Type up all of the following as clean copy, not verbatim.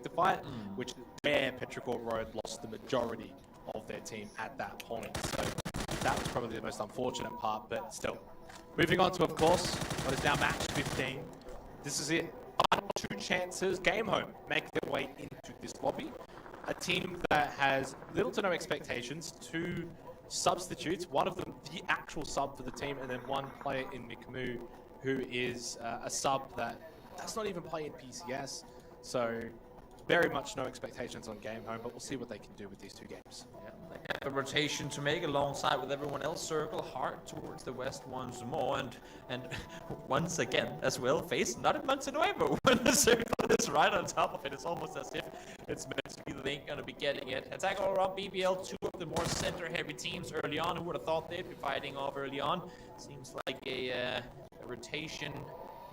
to fight, which is where Petrichor Road lost the majority of their team at that point. So that was probably the most unfortunate part, but still. Moving on to, of course, what is now match 15. This is it. Final 2 chances. Game Home make their way into this lobby. A team that has little to no expectations. 2 substitutes, one of them the actual sub for the team, and then 1 player in Mikmu who is a sub that does not even play in PCS. So very much no expectations on Game Home, but we'll see what they can do with these 2 games. Yeah, they have a rotation to make alongside with everyone else. Circle hard towards the west once more, and once again as well face not a month Nuevo when the circle is right on top of it. It's almost as if it's meant to be the thing gonna be getting it. Attack all around BBL, 2 of the more center-heavy teams early on. Who would have thought they'd be fighting off early on? Seems like a rotation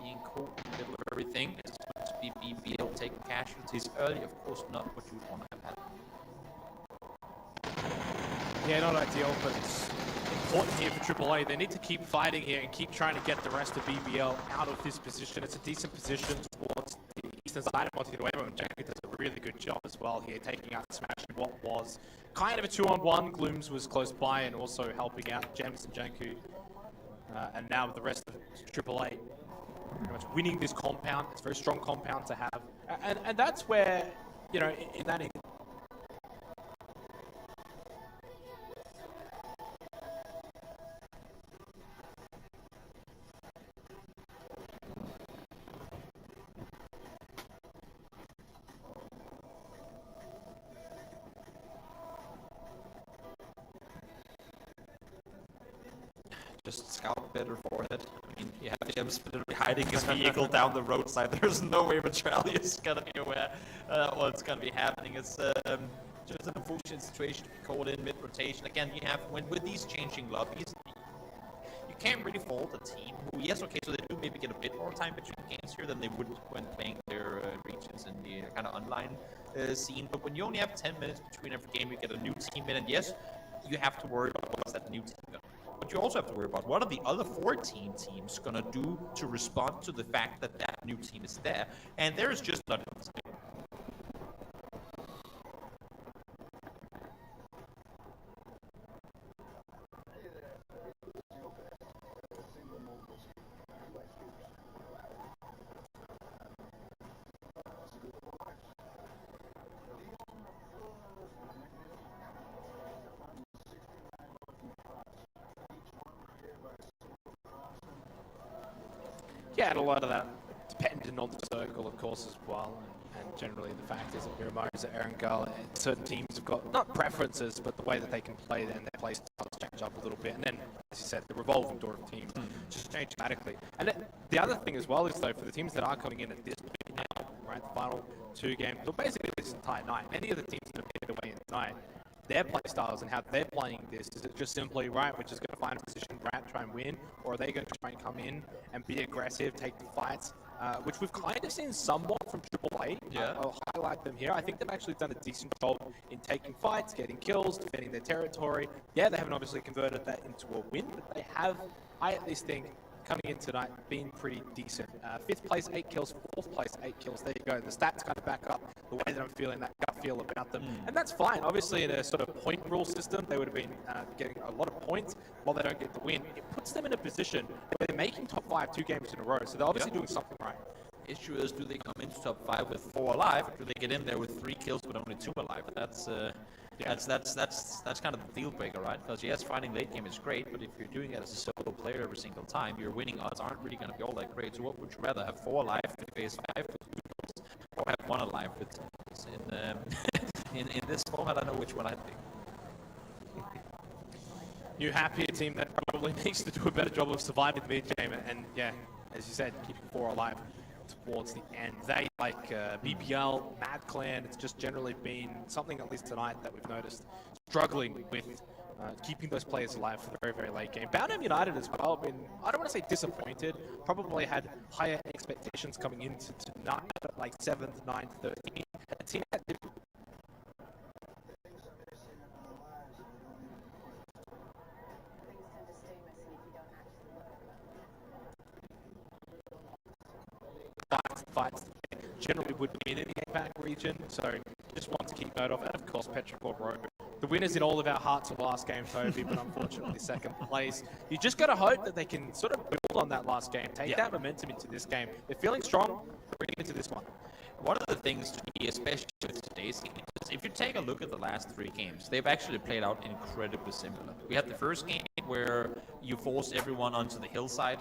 being caught in the middle of everything. It's supposed to be BBL taking casualties early, of course not what you would want to have happen. Yeah, not ideal, but it's important here for AAA. They need to keep fighting here and keep trying to get the rest of BBL out of this position. It's a decent position towards the eastern side of Montenuevo, and Jack does a really good job as well here, taking out Smash in what was kind of a 2-on-1. Glooms was close by and also helping out Gems and Janku. And now with the rest of AAA pretty much winning this compound. It's a very strong compound to have. And that's where, you know, in that... Just scout better for it. I mean, you have Gems literally hiding his vehicle down the roadside. There's no way Matrali is gonna be aware what's gonna be happening. It's just an unfortunate situation to be called in mid-rotation. Again, you have, with these changing lobbies, you can't really fault a team who, yes, okay, so they do maybe get a bit more time between games here than they would when playing their regions in the kind of online scene. But when you only have 10 minutes between every game, you get a new team in, and yes, you have to worry about what's that new team gonna do. But you also have to worry about what are the other 14 teams going to do to respond to the fact that that new team is there. And there is just not enough time. Yeah, and a lot of that dependent on the circle, of course, as well. And generally the fact is that Miramo's at Erangel, certain teams have got, not preferences, but the way that they can play then their play styles change up a little bit. And then, as you said, the revolving door of teams just change dramatically. And then, the other thing as well is, though, for the teams that are coming in at this point now, right, the final 2 games, or basically this entire night, many of the teams that have made their way in tonight, their play styles and how they're playing this, is it just simply, right, we're just going to find a position, right, try and win, or are they going to try and come in and be aggressive, take the fights, which we've kind of seen somewhat from AAA. Yeah. I'll highlight them here. I think they've actually done a decent job in taking fights, getting kills, defending their territory. Yeah, they haven't obviously converted that into a win, but they have, I at least think, coming in tonight, been pretty decent. 5th place, 8 kills, 4th place, 8 kills. There you go. The stats kind of back up the way that I'm feeling, that gut feel about them. And that's fine. Obviously, in a sort of point rule system, they would have been getting a lot of points while they don't get the win. It puts them in a position where they're making top 5 2 games in a row. So they're obviously doing something right. Issue is, do they come into top 5 with 4 alive, or do they get in there with 3 kills but only 2 alive? That's kind of the deal breaker, right? Because yes, finding late game is great, but if you're doing it as a solo player every single time, your winning odds aren't really going to be all that great. So what would you rather have, 4 alive in phase 5 with 2 kills, or have 1 alive with 2 kills? In this format, I know which one I'd pick. New happier team that probably needs to do a better job of surviving the mid game, and yeah, as you said, keeping 4 alive towards the end. They, like BBL, Mad Clan, it's just generally been something, at least tonight, that we've noticed, struggling with keeping those players alive for the very, very late game. Boundham United as well, been, I don't want to say disappointed, probably had higher expectations coming into tonight, like 7th, 9th, 13th. A team that did fights. generally would win in the APAC region, so just want to keep note of. And of course, Petrichor Road. The winners in all of our hearts of last game, Toby, but unfortunately second place. You just got to hope that they can sort of build on that last game, take that momentum into this game. They're feeling strong, bring it into this one. One of the things to me, especially with today's game, is if you take a look at the last 3 games, they've actually played out incredibly similar. We had the first game where you force everyone onto the hillside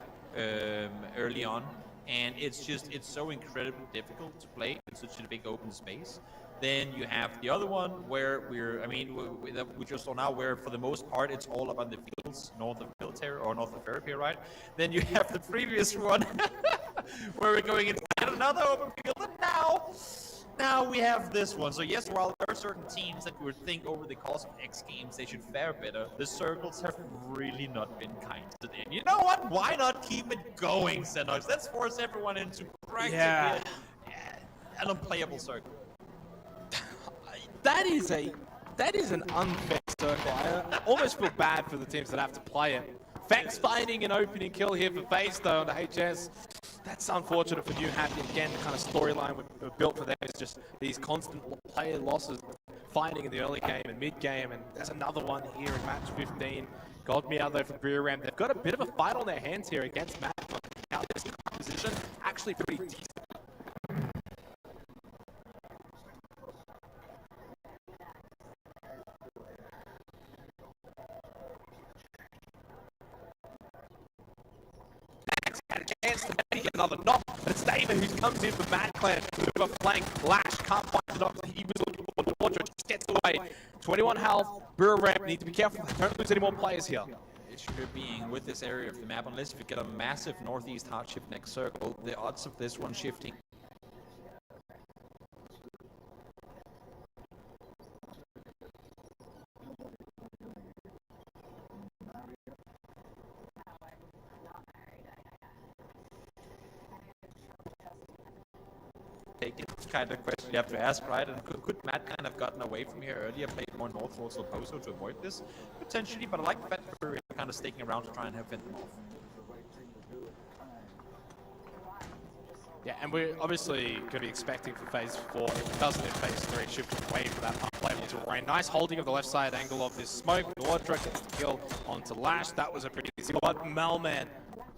early on, and it's so incredibly difficult to play in such a big open space. Then you have the other one where we just saw now where for the most part it's all up on the fields north of military or north of therapy, right? Then you have the previous one where we're going into another open field, and now we have this one. So yes, while there are certain teams that you would think over the course of X games they should fare better, the circles have really not been kind to them. You know what? Why not keep it going, Xenox? Let's force everyone into practically an unplayable circle. That is an unfair circle. I almost feel bad for the teams that have to play it. Vex finding an opening kill here for FaZe though on the HS. That's unfortunate for New Happy. Again, the kind of storyline we built for them is just these constant player losses, fighting in the early game and mid game, and there's another one here in match 15. God me out though for Battlegrounds. They've got a bit of a fight on their hands here against Matt. Now this position actually pretty decent. Chance to maybe get another knock, but it's David who comes in for Mad Clan. Move a flank, Lash can't find the knock he was looking for. The Wardrobe just gets away. 21 health, Brewer Ramp need to be careful. Don't lose any more players here. Issue being with this area of the map, unless if you get a massive northeast hard shift next circle, the odds of this one shifting. It's kind of question you have to ask, right? And could Matt kind of gotten away from here earlier, played more north towards El Pozo to avoid this? Potentially, but I like the fact that we're kind of sticking around to try and have fend them off. Yeah, and we're obviously going to be expecting for Phase 4, if it doesn't in Phase 3, shifting away from that unplayable terrain. Nice holding of the left side angle of this smoke. Nordra gets the kill onto Lash. That was a pretty easy one. Melman.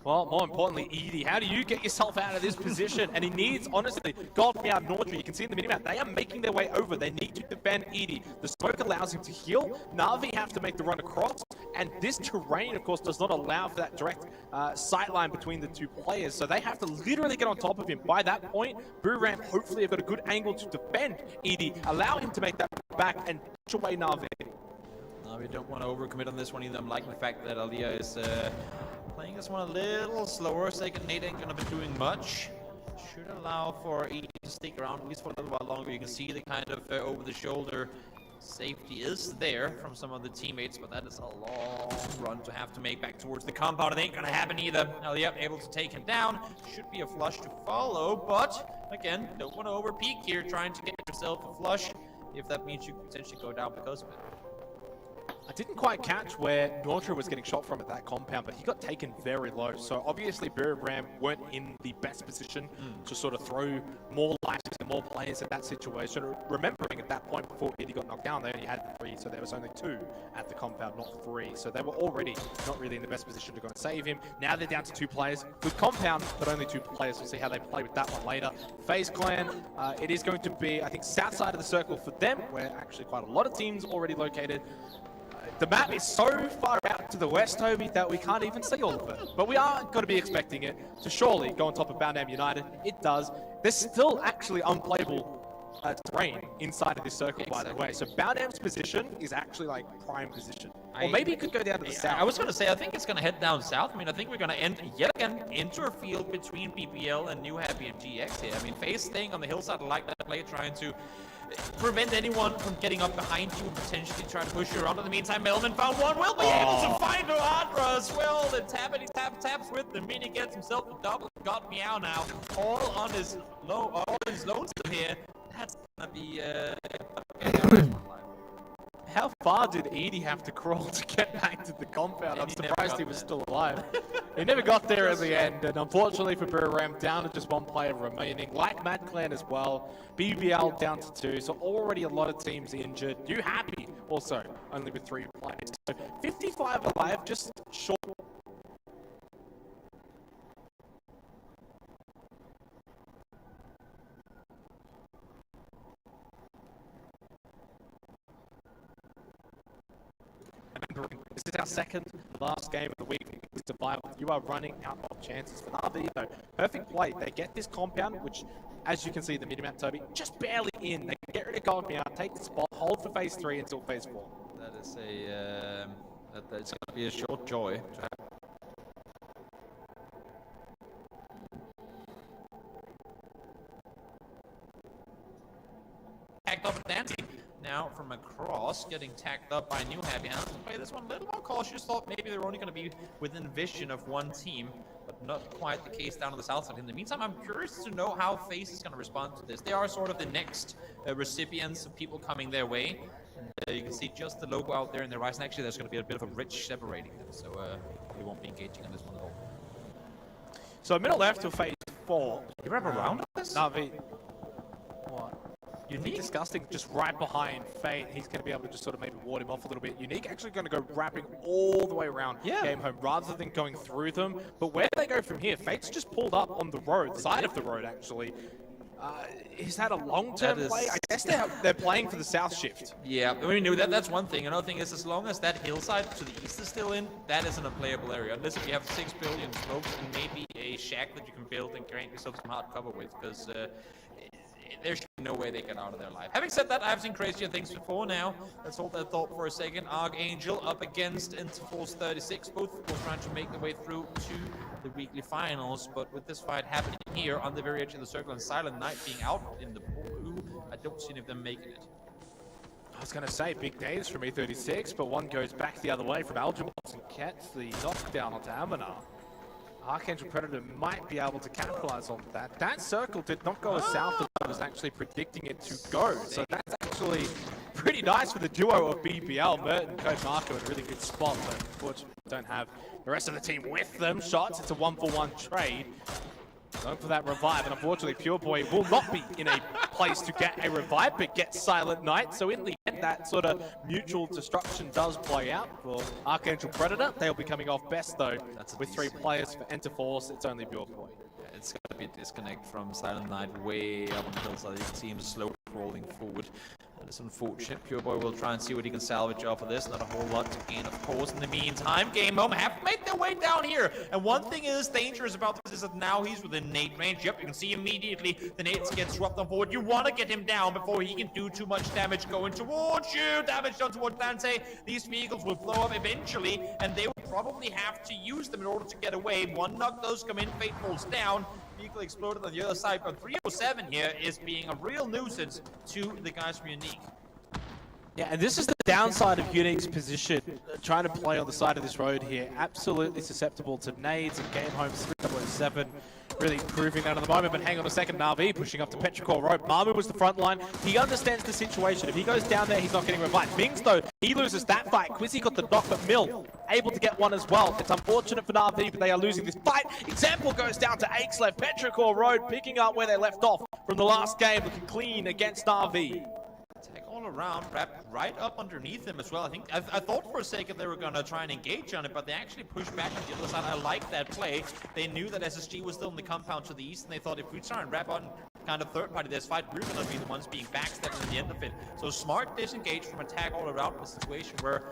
Well, more importantly, Edie, how do you get yourself out of this position? And he needs, honestly, God me out Nordra. You can see in the minimap, they are making their way over. They need to defend Edie. The smoke allows him to heal. Na'Vi have to make the run across. And this terrain, of course, does not allow for that direct sightline between the two players. So they have to literally get on top of him. By that point, Brew Ramp hopefully have got a good angle to defend Edie, allow him to make that back and push away Na'Vi. We don't want to overcommit on this one either. I'm liking the fact that Alia is playing this one a little slower. Second nade ain't gonna be doing much. Should allow for Edie to stick around at least for a little while longer. You can see the kind of over-the-shoulder safety is there from some of the teammates, but that is a long run to have to make back towards the compound. It ain't gonna happen either. Alia able to take him down. Should be a flush to follow, but again, don't want to over-peak here, trying to get yourself a flush if that means you could potentially go down because of it. I didn't quite catch where Nordra was getting shot from at that compound, but he got taken very low. So obviously Battlegrounds weren't in the best position to sort of throw more lives and more players at that situation. Remembering at that point before Edie got knocked down, they only had 3, so there was only 2 at the compound, not 3. So they were already not really in the best position to go and save him. Now they're down to 2 players. Good compound, but only 2 players. We'll see how they play with that one later. FaZe Clan, it is going to be, I think, south side of the circle for them, where actually quite a lot of teams already located. The map is so far out to the west, Toby, that we can't even see all of it. But we are going to be expecting it to surely go on top of Battlegrounds United. It does. There's still actually unplayable terrain inside of this circle, by the way. So Battlegrounds' position is actually like prime position. Or maybe it could go down to the south. I was going to say, I think it's going to head down south. I mean, I think we're going to end, yet again, enter a field between PPL and New Happy and GX here. I mean, FaZe staying on the hillside like that play, trying to prevent anyone from getting up behind you and potentially try to push you around. In the meantime, Melman found one, will be able to find Andra as well. The taps with the mini, gets himself a double. Got Meow now, all on his lonesome here. That's gonna be How far did Edie have to crawl to get back to the compound? I'm surprised he was still alive. He never got there in the end, and unfortunately for Battlegrounds, down to just one player remaining, like Mad Clan as well. BBL down to 2, so already a lot of teams injured. You happy also, only with 3 players. So 55 alive, just short. This is our second last game of the week. Survival. You are running out of chances for Navi though. Perfect play. They get this compound, which, as you can see, the mini-map, Toby, just barely in. They can get rid of compound, take the spot, hold for phase 3 until phase 4. That is a that's going to be a short joy. Tagged up Nancy. Now from across, getting tagged up by New Happy. And to play this one a little more cautious, thought maybe they were only going to be within vision of one team, but not quite the case down on the south side. In the meantime, I'm curious to know how FaZe is going to respond to this. They are sort of the next recipients of people coming their way. And, you can see just the logo out there in the Ryzen. Actually, there's going to be a bit of a bridge separating them, so we won't be engaging on this one at all. So middle left to phase 4. You wrap around this? Navi. What? Unique? Disgusting, just right behind Fate. He's going to be able to just sort of maybe ward him off a little bit. Unique actually going to go wrapping all the way around Game Home rather than going through them. But where do they go from here? Fate's just pulled up on the road, side of the road actually. Is that a long-term play? I guess they're playing for the south shift. Yeah, we knew that. That's one thing. Another thing is, as long as that hillside to the east is still in, that is an unplayable area. Unless if you have 6 billion smokes and maybe a shack that you can build and grant yourself some hard cover with, because there's no way they get out of their life. Having said that, I've seen crazier things before now. Let's hold that thought for a second. Archangel up against Interforce 36. Both of them trying to make their way through to the weekly finals, but with this fight happening here on the very edge of the circle and Silent Knight being out in the blue, I don't see any of them making it. I was going to say big days from E36, but one goes back the other way from Algebos and gets the knockdown onto Aminar. Archangel Predator might be able to capitalize on that. That circle did not go as south as I was actually predicting it to go. So that's actually pretty nice for the duo of BBL. Mert and Code Marco in a really good spot, but unfortunately don't have the rest of the team with them. Shots, it's a 1-for-1 trade. Going for that revive, and unfortunately Pure Boy will not be in a place to get a revive, but gets Silent Knight. So in the end, that sort of mutual destruction does play out for Archangel Predator. They'll be coming off best though, with 3 players for Interforce. It's only Pure Boy. Yeah, it's got to be a disconnect from Silent Knight way up until so you can see him slow rolling forward. That is unfortunate. Pure Boy will try and see what he can salvage off of this. Not a whole lot to gain, of course. In the meantime, Game Home have made their way down here. And one thing is dangerous about this is that now he's within nade range. Yep, you can see immediately the nades get swapped on forward. You want to get him down before he can do too much damage going towards you. Damage done towards Dante. These vehicles will blow up eventually, and they will probably have to use them in order to get away. One knock does come in, Fate falls down. Vehicle exploded on the other side, but 307 here is being a real nuisance to the guys from Unique. Yeah, and this is the downside of Unique's position. Trying to play on the side of this road here. Absolutely susceptible to nades and Game Home 307. Really proving that at the moment, but hang on a second. Navi pushing up to Petrichor Road. Mamu was the front line. He understands the situation. If he goes down there, he's not getting revived. Mings, though, he loses that fight. Quizzy got the knock, but Mill able to get one as well. It's unfortunate for Navi, but they are losing this fight. Example goes down to Aikeslev. Petrichor Road picking up where they left off from the last game, looking clean against Navi. Tag all around, wrapped right up underneath him as well. I thought for a second they were going to try and engage on it, but they actually pushed back to the other side. I like that play. They knew that SSG was still in the compound to the east, and they thought if we try and wrap on kind of third party this fight, we're going to be the ones being backstabbed at the end of it. So smart disengage from attack all around, a situation where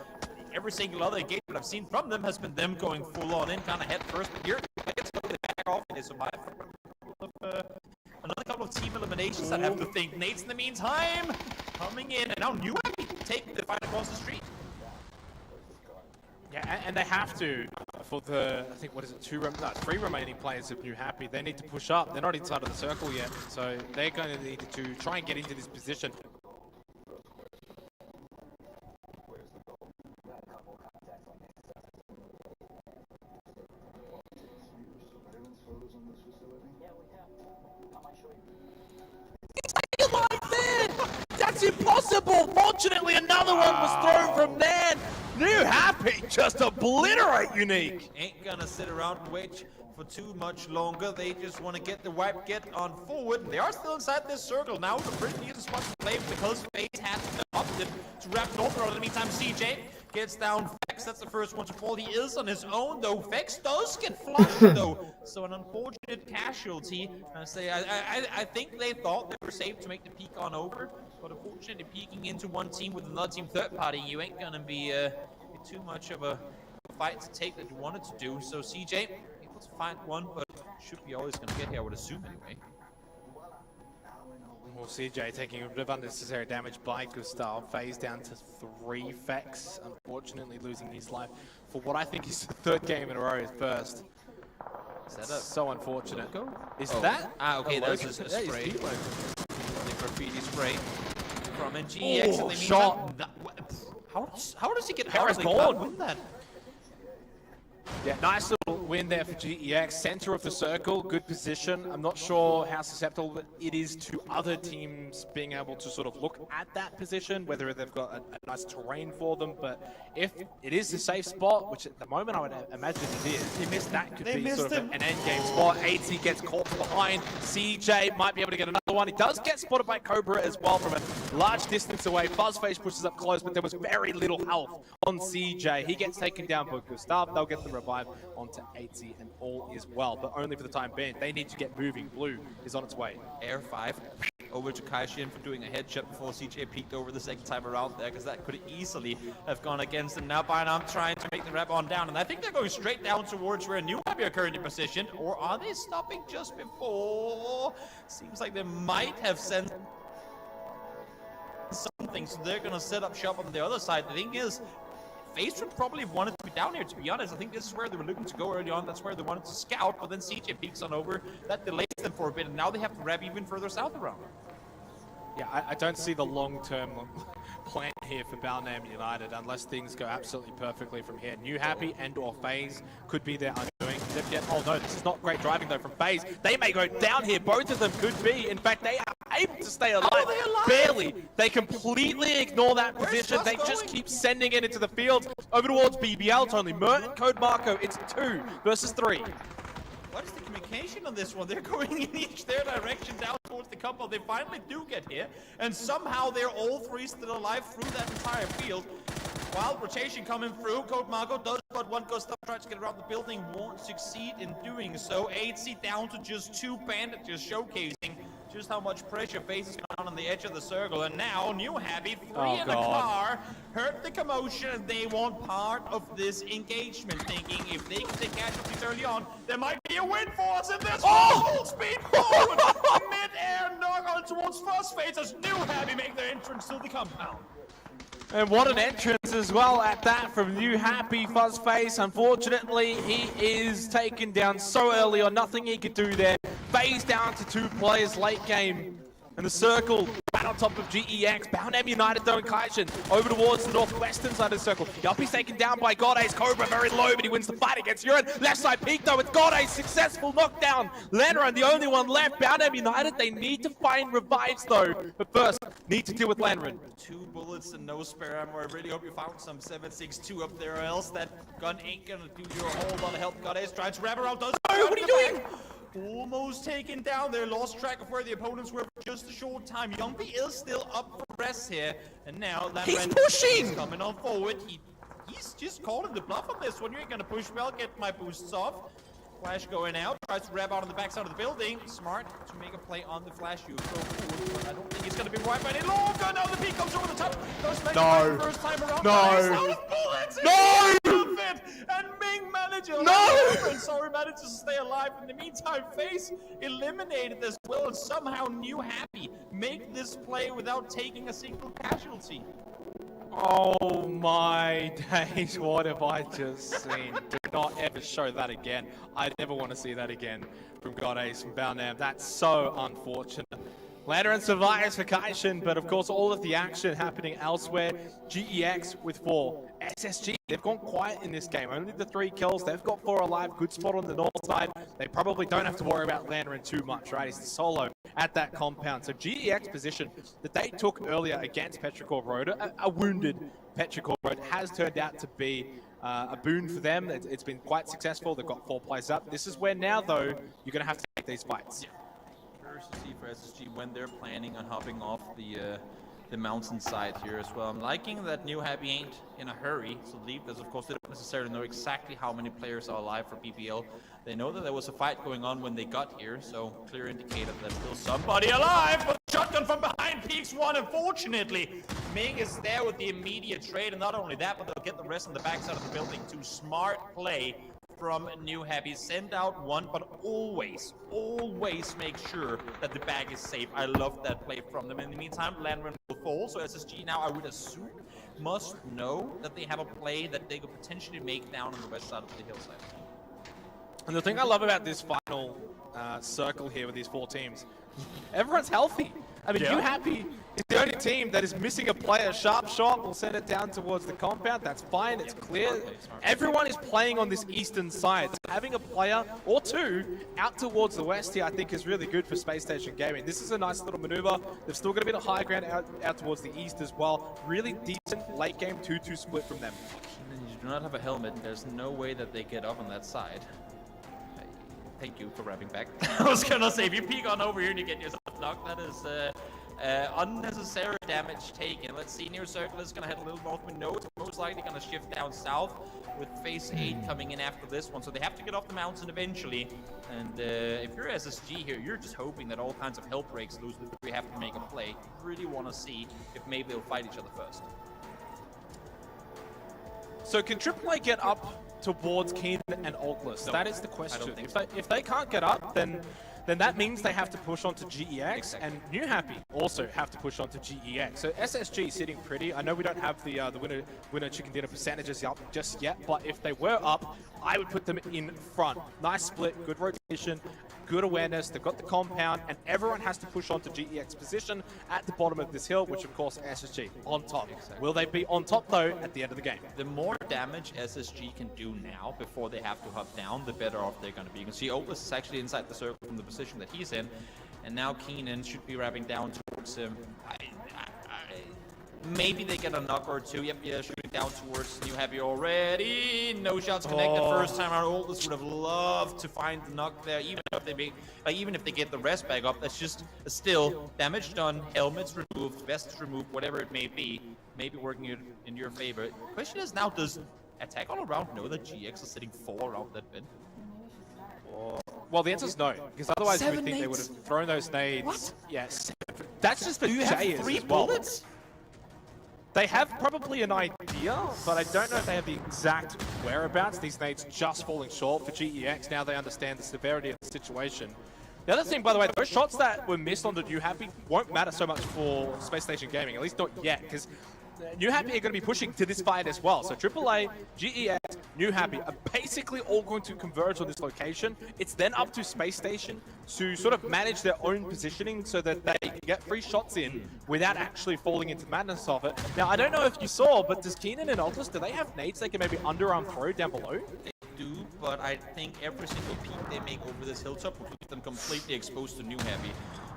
every single other engagement I've seen from them has been them going full on in, kind of head first, but here it's going to back off and they survive. Another couple of team eliminations I'd have to think. Nate's in the meantime coming in, and now New Happy taking the fight across the street. Yeah, and they have to for the, I think, what is it, 3 remaining players of New Happy. They need to push up. They're not inside of the circle yet, so they're going to need to try and get into this position. That's impossible! Fortunately, another one was thrown from there. New Happy just obliterate Unique. Ain't gonna sit around and wait for too much longer. They just want to get the wipe, get on forward. They are still inside this circle now. The pretty neat spot to play because FaZe has opted to wrap North. In the meantime, CJ gets down Fex. That's the first one to fall. He is on his own though. Fex does get flushed though. So an unfortunate casualty. I think they thought they were safe to make the peek on over, but unfortunately peeking into one team with another team third party, you ain't gonna be too much of a fight to take that you wanted to do. So CJ able to find one, but should be always gonna get here, I would assume anyway. Well, CJ taking a bit of unnecessary damage by Gustav. FaZe down to 3 Fex, unfortunately losing his life for what I think is the 3rd game in a row, his first. Is that so unfortunate. Is that? okay, that's just a spray. The graffiti spray from NGX. Oh, shot. How does he get Paris out? gone. Win that? Yeah, nice little win there for GEX. Center of the circle, good position. I'm not sure how susceptible it is to other teams being able to sort of look at that position, whether they've got a nice terrain for them. But if it is a safe spot, which at the moment I would imagine it is, that could be sort of an endgame spot. 80 gets caught behind. CJ might be able to get another one. He does get spotted by Cobra as well from a large distance away. Fuzzface pushes up close, but there was very little health on CJ. He gets taken down by Gustav. They'll get the revive onto 80 and all is well, but only for the time being. They need to get moving. Blue is on its way. Air 5 over to Kaishin for doing a headshot before CJ peeked over the second time around there, because that could easily have gone against him. Now Bynam trying to make the rep on down, and I think they're going straight down towards where New Happy are currently positioned, or are they stopping just before? Seems like they might have sent something, so they're gonna set up shop on the other side. The thing is, FaZe would probably have wanted to be down here, to be honest. I think this is where they were looking to go early on. That's where they wanted to scout, but then CJ peeks on over. That delays them for a bit, and now they have to rev even further south around. Yeah, I don't see the long-term plan here for Battlegrounds United unless things go absolutely perfectly from here. New Happy and or FaZe could be their undoing. Oh no, this is not great driving though from FaZe. They may go down here. Both of them could be. In fact, they are able to stay alive. How are they alive? Barely. They completely ignore that position. They just keep sending it into the field. Over towards BBL. It's only Mert and Code Marco. It's 2 versus 3. What is the communication on this one? They're going in each their direction down towards the couple. They finally do get here, and somehow they're all 3 still alive through that entire field. Wild rotation coming through. Code Marco does but one Gustav tries to get around the building, won't succeed in doing so. 8C down to just 2 bandages, showcasing just how much pressure FaZe is going on the edge of the circle. And now New Happy, 3 in the car, heard the commotion, and they want part of this engagement, thinking if they can take casualties early on, there might be a win for us in this full speed forward. Mid-air knock on towards Fuzzface as New Happy make their entrance to the compound. And what an entrance as well at that from New Happy. Fuzzface. Unfortunately, he is taken down so early on. Nothing he could do there. FaZe down to 2 players late game. And the circle right on top of GEX. Battlegrounds United though in Kaishin. Over towards the northwestern side of the circle. Yuppie's taken down by Godace. Cobra very low, but he wins the fight against Urine. Left side peak though with Godace. Successful knockdown. Lanran, the only one left. Battlegrounds United, they need to find revives though. But first, need to deal with Lanran. 2 bullets and no spare ammo. I really hope you found some 7.62 up there, or else that gun ain't gonna do you a whole lot of help. Godace trying to wrap around. What are you doing? Almost taken down there, lost track of where the opponents were for just a short time. Yumpy is still up for rest here, and now he's pushing! Is coming on forward. He's just calling the bluff on this one. You ain't gonna push well, get my boosts off. Flash going out, tries to rev out on the backside of the building. Smart to make a play on the flash. You go forward, but I don't think it's gonna be right by any longer. Now the peak comes over the top. No! First time around. No! No! And Ming manages. And sorry, manages to stay alive. In the meantime, FaZe eliminated as well, and somehow New Happy make this play without taking a single casualty. Oh my days, what have I just seen? Do not ever show that again. I never want to see that again from Godace, from Battlegrounds. That's so unfortunate. Lanran survives for Kaishin, but of course all of the action happening elsewhere. GEX with 4, SSG, they've gone quiet in this game. Only the 3 kills. They've got 4 alive. Good spot on the north side. They probably don't have to worry about Lannerin too much, right? He's the solo at that compound. So GEX position that they took earlier against Petrichor Road, a wounded Petrichor Road, has turned out to be a boon for them. It's been quite successful. They've got 4 plays up. This is where now, though, you're going to have to take these fights. Curious to see for SSG when they're planning on hopping off the mountain side here as well. I'm liking that New Happy ain't in a hurry to leave this. Of course, they don't necessarily know exactly how many players are alive for PPL. They know that there was a fight going on when they got here, so clear indicator that there's still somebody alive, but shotgun from behind peaks one. Unfortunately, Ming is there with the immediate trade, and not only that, but they'll get the rest on the backside of the building too. Smart play from New Happy. Send out one, but always make sure that the bag is safe. I love that play from them. In the meantime, Lannerin will fall, so SSG now, I would assume, must know that they have a play that they could potentially make down on the west side of the hillside. And the thing I love about this final circle here with these 4 teams, everyone's healthy. I mean, New Happy is the only team that is missing a player. Sharp shot will send it down towards the compound. That's fine. It's clear. Everyone is playing on this eastern side. So having a player or 2 out towards the west here, I think, is really good for Space Station Gaming. This is a nice little maneuver. They've still got a bit of high ground out towards the east as well. Really decent late game 2-2 split from them. And you do not have a helmet. There's no way that they get up on that side. Thank you for wrapping back. I was gonna say, if you peek on over here and you get yourself knocked, that is unnecessary damage taken. Let's see, near circle is gonna head a little north. We know it's most likely gonna shift down south with phase 8 coming in after this one. So they have to get off the mountain eventually. And if you're SSG here, you're just hoping that all kinds of hell breaks loose before you have to make a play. You really want to see if maybe they'll fight each other first. So can AAA get up towards Keenan and Altless? That is the question. If they can't get up, then that means they have to push on to GEX, and New Happy also have to push on to GEX. So SSG sitting pretty. I know we don't have the winner chicken dinner percentages up just yet, but if they were up, I would put them in front. Nice split, good rotation, good awareness. They've got the compound, and everyone has to push on to GEX position at the bottom of this hill, which of course SSG on top. Exactly. Will they be on top though at the end of the game? The more damage SSG can do now before they have to hop down, the better off they're going to be. You can see Altless is actually inside the circle from the position that he's in, and now Keenan should be wrapping down towards him. Maybe they get a knock or 2. Yep, yeah, shooting down towards New Happy already. No shots connected first time around. Altless would have loved to find the knock there, even if they get the rest back up. That's just still damage done, helmets removed, vests removed, whatever it may be. Maybe working in your favor. Question is now, does Attack All Around know that GX is sitting 4 around that bin? Well, the answer is no, because otherwise you would think they would have thrown those nades. What? Yes. That's just for Jayers 3 as well. bullets? They have probably an idea, but I don't know if they have the exact whereabouts. These nades just falling short for GEX. Now they understand the severity of the situation. The other thing, by the way, those shots that were missed on the New Happy won't matter so much for Space Station Gaming, at least not yet, because New Happy are going to be pushing to this fight as well. So AAA, GEX, New Happy are basically all going to converge on this location. It's then up to Space Station to sort of manage their own positioning so that they can get free shots in without actually falling into the madness of it. Now, I don't know if you saw, but does Keenan and Altless, do they have nades they can maybe underarm throw down below? Do, but I think every single peek they make over this hilltop will leave them completely exposed to New Happy.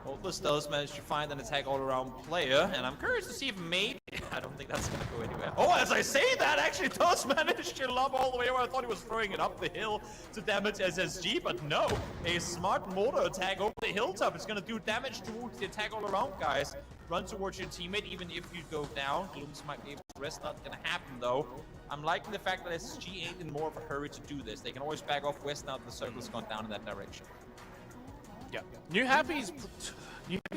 Altless does manage to find an Attack All Around player, and I'm curious to see if maybe... I don't think that's going to go anywhere. Oh, as I say that, actually does manage to lob all the way where I thought he was throwing it up the hill to damage SSG, but no. A smart mortar attack over the hilltop is going to do damage towards the Attack All Around guys. Run towards your teammate, even if you go down. Blooms might be able to rest, not going to happen though. I'm liking the fact that SSG ain't in more of a hurry to do this. They can always back off west now that the circle's gone down in that direction. Yeah. New Happy's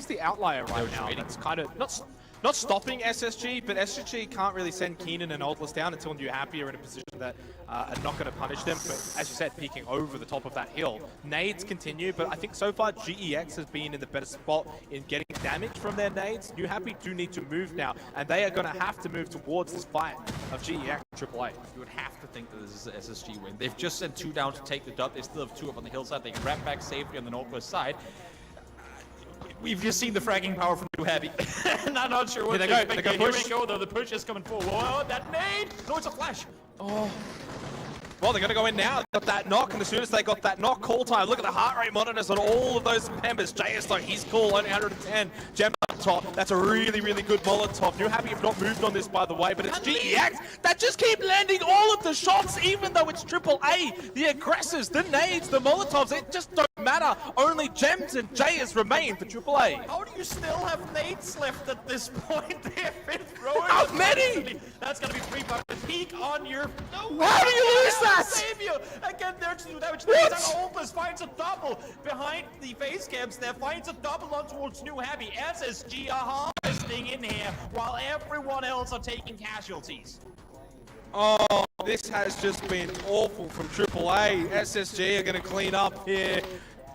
the outlier right now. It's kind of not stopping SSG, but SSG can't really send Keenan and Altless down until New Happy are in a position that are not going to punish them. But as you said, peeking over the top of that hill. Nades continue, but I think so far GEX has been in the better spot in getting damage from their nades. New Happy do need to move now, and they are going to have to move towards this fight of GEX and AAA. You would have to think that this is an SSG win. They've just sent 2 down to take the dot. They still have 2 up on the hillside. They can wrap back safely on the northwest side. We've just seen the fragging power from New Heavy. And I'm not sure what Here to they expect. go, Here push. we go, though. The push is coming forward. Whoa, that nade! No, it's a flash. Oh. Well, they're going to go in now. They got that knock, and as soon as they got that knock call time, look at the heart rate monitors on all of those members. JS, though, he's cool, only 110. Gem up top. That's a really, really good Molotov. New Happy have not moved on this, by the way, but it's GEX that just keep landing all of the shots, even though it's AAA. The aggressors, the nades, the Molotovs, it just don't matter. Only Gems and JS remain for AAA. How do you still have nades left at this point? They have been throwing How them many? constantly. That's going to be 3 bucks. Peek on your... No, How do you lose that? Save you! Again, there's 2 damage. What? Oldless finds a double behind the face cams there. Finds a double on towards New Happy. SSG are harvesting in here while everyone else are taking casualties. Oh, this has just been awful from AAA. SSG are going to clean up here.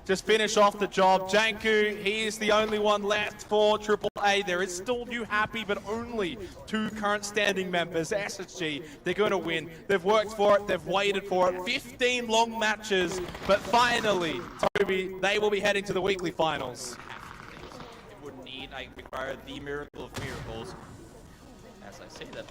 Just finish off the job. Janku, he is the only one left for AAA. There is still New Happy, but only 2 current standing members. SSG, they're going to win. They've worked for it. They've waited for it. 15 long matches, but finally, Toby, they will be heading to the weekly finals. It would need, require the miracle of miracles. As I say that,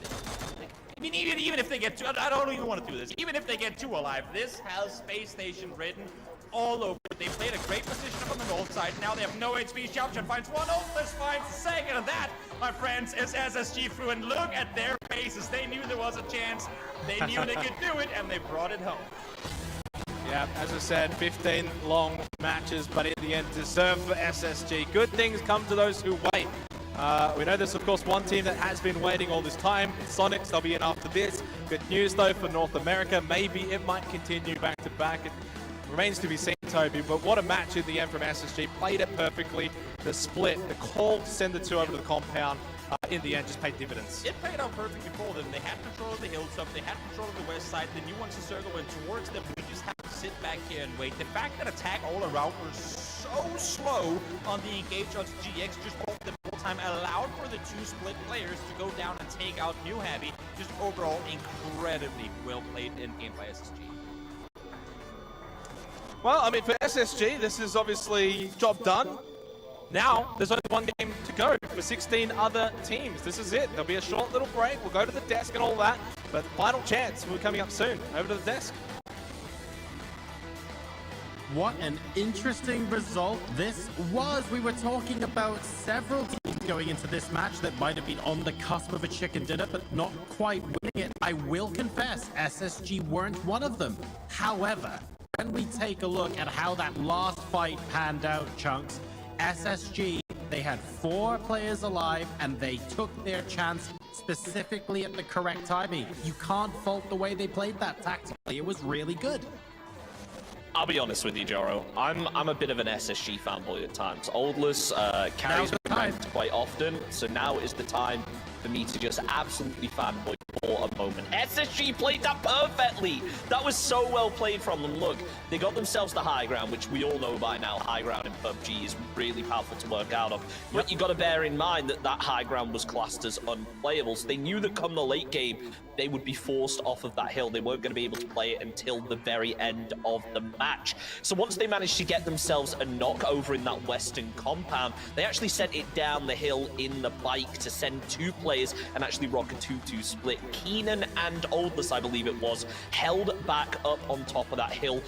I mean, even if they get 2, I don't even want to do this. Even if they get 2 alive, this has Space Station written all over. They played a great position up on the north side. Now they have no HP. Shoutchan finds one. Oldless finds the second. And that, my friends, is SSG through. And look at their faces. They knew there was a chance. They knew they could do it, and they brought it home. Yeah, as I said, 15 long matches, but in the end, deserved for SSG. Good things come to those who wait. We know there's, of course, one team that has been waiting all this time. Sonics, they'll be in after this. Good news, though, for North America. Maybe it might continue back to back. It remains to be seen, Toby, but what a match in the end from SSG. Played it perfectly. The split, the call to send the 2 over to the compound, in the end, just paid dividends. It played out perfectly for them. They had control of the hilltop. They had control of the west side. The new ones to circle went towards them. We just have to sit back here and wait. The fact that attack all around was so slow on the engage onto GX just brought them more time, allowed for the 2 split players to go down and take out New Happy. Just overall incredibly well played in game by SSG. Well, I mean, for SSG, this is obviously job done. Now, there's only one game to go for 16 other teams. This is it. There'll be a short little break. We'll go to the desk and all that. But final chance, we're coming up soon. Over to the desk. What an interesting result this was. We were talking about several teams going into this match that might have been on the cusp of a chicken dinner, but not quite winning it. I will confess, SSG weren't one of them. However, when we take a look at how that last fight panned out, Chunks, SSG, they had 4 players alive and they took their chance specifically at the correct timing. You can't fault the way they played that tactically. It was really good. I'll be honest with you, Joro. I'm a bit of an SSG fanboy at times. Oldless carries me ranked quite often, so now is the time for me to just absolutely fanboy for a moment. SSG played that perfectly. That was so well played from them. Look, they got themselves the high ground, which we all know by now. High ground in PUBG is really powerful to work out of. But you got to bear in mind that that high ground was classed as unplayable. So they knew that come the late game, they would be forced off of that hill. They weren't going to be able to play it until the very end of the match. So once they managed to get themselves a knock over in that western compound, they actually sent it down the hill in the bike to send 2 players and actually rock a 2-2 split. Keenan and Oldless, I believe it was, held back up on top of that hill,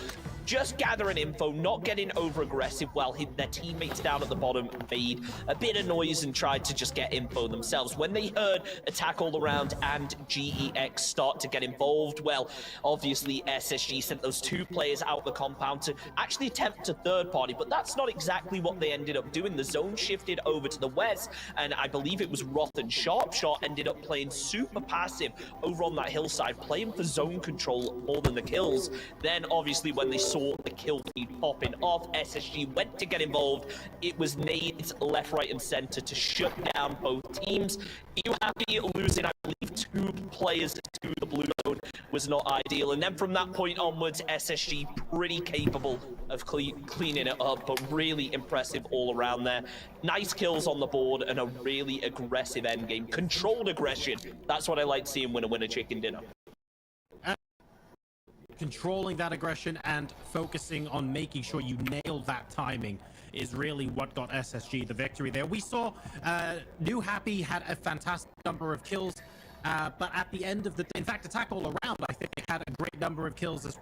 just gathering info, not getting over aggressive while their teammates down at the bottom made a bit of noise and tried to just get info themselves. When they heard attack all around and GEX start to get involved, well, obviously SSG sent those 2 players out the compound to actually attempt a third party, but that's not exactly what they ended up doing. The zone shifted over to the west, and I believe it was Roth and Sharpshot ended up playing super passive over on that hillside, playing for zone control more than the kills. Then obviously when they saw the kill feed popping off, SSG went to get involved. It was nades left, right, and center to shut down both teams. New Happy losing, I believe, 2 players to the blue zone was not ideal. And then from that point onwards, SSG pretty capable of cleaning it up, but really impressive all around there. Nice kills on the board and a really aggressive endgame. Controlled aggression. That's what I like seeing when I win a chicken dinner. Controlling that aggression and focusing on making sure you nail that timing is really what got SSG the victory there. We saw New Happy had a fantastic number of kills, but at the end of the, in fact, Attack All Around, I think, had a great number of kills as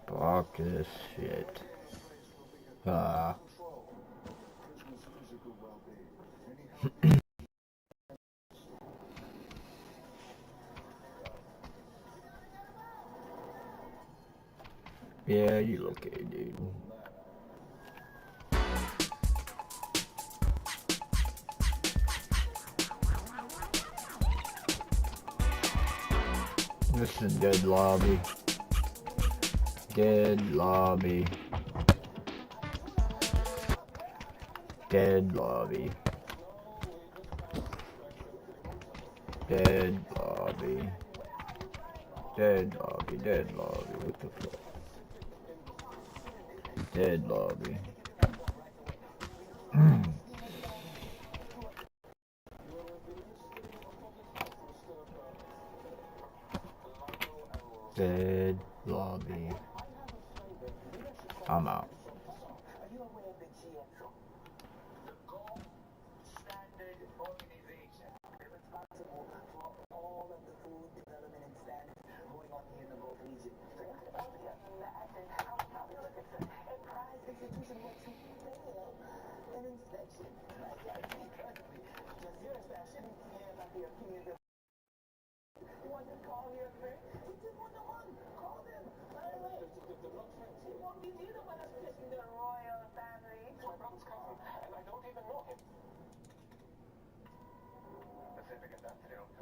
Fuck this shit. Yeah, you okay, dude. This is a dead lobby. Dead lobby. Dead lobby. Dead lobby. Dead lobby. Dead lobby. What the fuck? Dead lobby. Dead lobby. I'm out.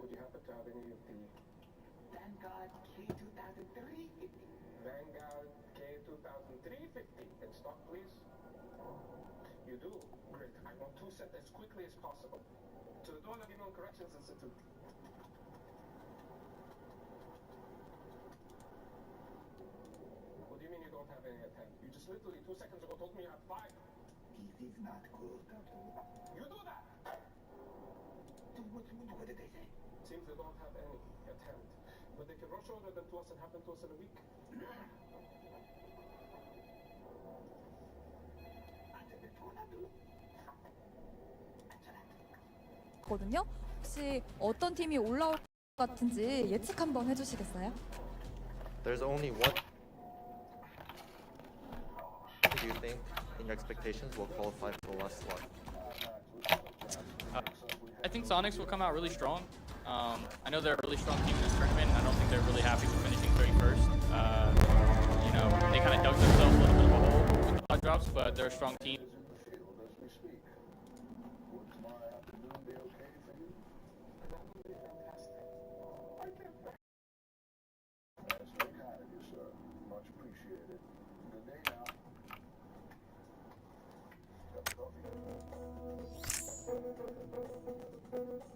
Would you happen to have any of the Vanguard K2003? Vanguard K2003 in stock, please? You do? Great. I want 2 sent as quickly as possible. To the Dual Aviation Corrections Institute. What do you mean you don't have any at hand? You just literally 2 seconds ago told me you had 5. This is not good. You do that! What did they say? Seems they don't have any at hand. But they can rush order them to us and have them to us in a week. 거든요. 혹시 어떤 팀이 올라올 것 같은지 예측 한번 해주시겠어요? There's only one. Do you think, in your expectations, will qualify for the last slot? I think Sonics will come out really strong. I know they're a really strong team in this tournament, and I don't think they're really happy with finishing 31st. You know, they kind of dug themselves a little bit of a hole with the blood drops, but they're a strong team.